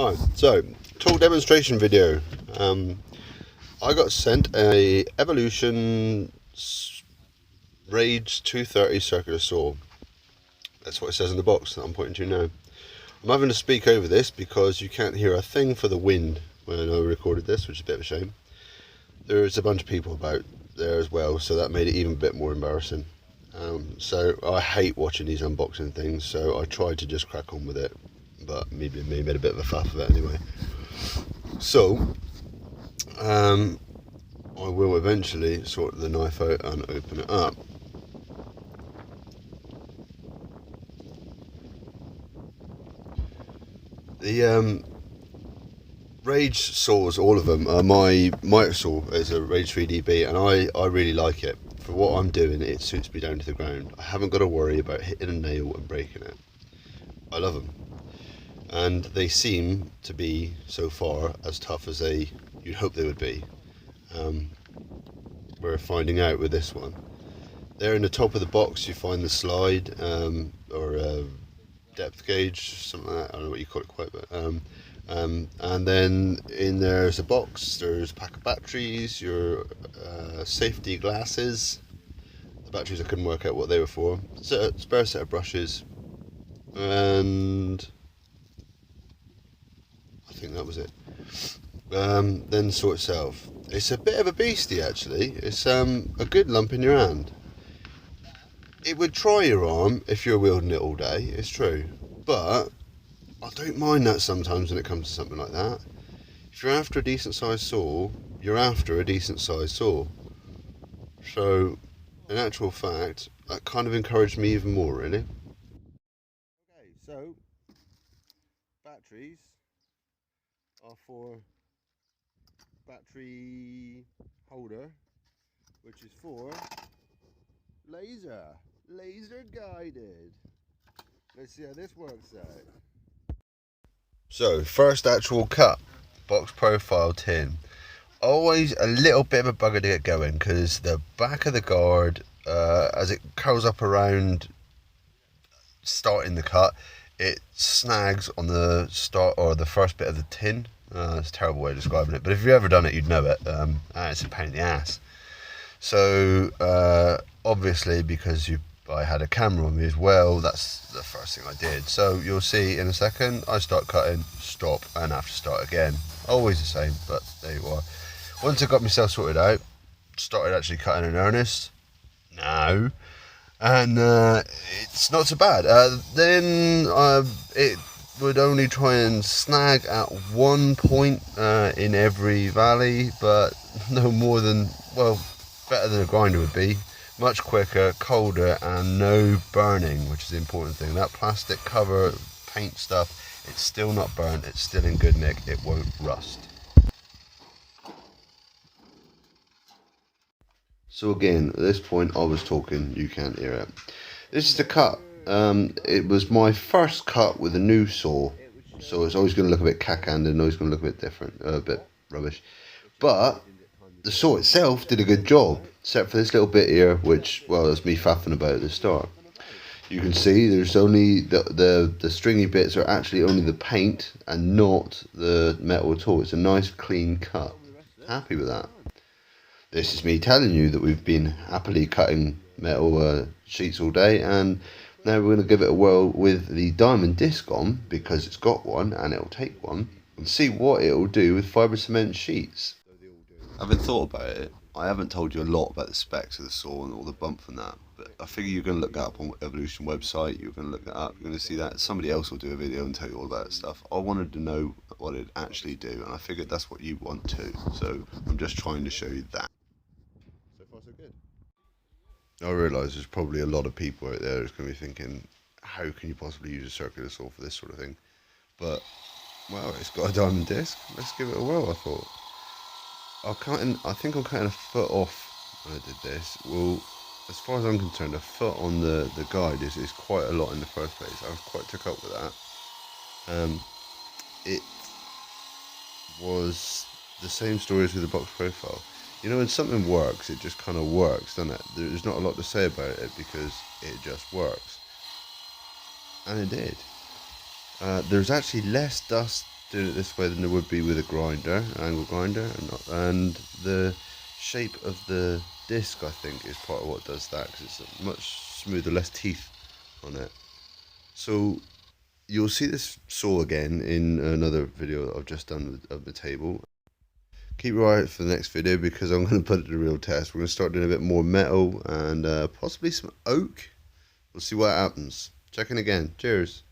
Hi, so tool demonstration video. I got sent a Evolution Rage 230 circular saw. That's what it says in the box that I'm pointing to now. I'm having to speak over this because you can't hear a thing for the wind when I recorded this, which is a bit of a shame. There's a bunch of people about there as well, so that made it even a bit more embarrassing. So I hate watching these unboxing things, so I tried to just crack on with it, but maybe made a bit of a faff of it anyway. So I will eventually sort the knife out and open it up. The Rage saws, all of them, my miter saw is a Rage 3DB, and I really like it. For what I'm doing, it suits me down to the ground. I haven't got to worry about hitting a nail and breaking it. I love them, and they seem to be, so far, as tough as you'd hope they would be. We're finding out with this one. There in the top of the box you find the slide, or depth gauge, something like that. I don't know what you call it quite, but and then in there's a box, there's a pack of batteries, your safety glasses. The batteries I couldn't work out what they were for. Spare set of brushes, and I think that was it. Then the saw itself. It's a bit of a beastie actually. It's a good lump in your hand. It would try your arm if you're wielding it all day, it's true. But I don't mind that sometimes when it comes to something like that. If you're after a decent sized saw, you're after a decent sized saw. So, in actual fact, that kind of encouraged me even more, really. Okay, so batteries are for battery holder, which is for laser guided. Let's see how this works out. So, first actual cut, box profile tin. Always a little bit of a bugger to get going because the back of the guard, as it curls up around starting the cut, it snags on the start or the first bit of the tin. It's a terrible way of describing it, but if you've ever done it, you'd know it. It's a pain in the ass. So obviously, because I had a camera on me as well, that's the first thing I did. So you'll see in a second, I start cutting, stop, and have to start again. Always the same, but there you are. Once I got myself sorted out, started actually cutting in earnest. No. And it's not so bad. Then it would only try and snag at one point in every valley, but no more than, well, better than a grinder would be. Much quicker, colder, and no burning, which is the important thing. That plastic cover, paint stuff, it's still not burnt, it's still in good nick, it won't rust. So again, at this point I was talking, you can't hear it. This is the cut. It was my first cut with a new saw, so it's always going to look a bit cack-handed and always going to look a bit different, a bit rubbish. But the saw itself did a good job, except for this little bit here, which, well, that's me faffing about at the start. You can see there's only the stringy bits are actually only the paint and not the metal at all. It's a nice clean cut. Happy with that. This is me telling you that we've been happily cutting metal sheets all day, and now we're going to give it a whirl with the diamond disc on, because it's got one and it'll take one, and see what it'll do with fibre cement sheets. Having thought about it, I haven't told you a lot about the specs of the saw and all the bump and that, but I figure you're going to look that up on Evolution website, you're going to look that up, you're going to see that. Somebody else will do a video and tell you all about that stuff. I wanted to know what it actually do, and I figured that's what you want too, so I'm just trying to show you that. So far so good. I realise there's probably a lot of people out there that's going to be thinking, how can you possibly use a circular saw for this sort of thing? But, well, it's got a diamond disc, let's give it a whirl, I thought. I think I'm cutting a foot off when I did this. Well, as far as I'm concerned, a foot on the guide is quite a lot in the first place. I was quite took up with that. It was the same story as with the box profile. You know, when something works, it just kind of works, doesn't it? There's not a lot to say about it because it just works. And it did. There's actually less dust doing it this way than there would be with a grinder, an angle grinder, and the shape of the disc, I think, is part of what does that, because it's much smoother, less teeth on it. So you'll see this saw again in another video that I've just done of the table. Keep your eye out for the next video, because I'm going to put it to the real test. We're going to start doing a bit more metal and possibly some oak. We'll see what happens. Check in again. Cheers.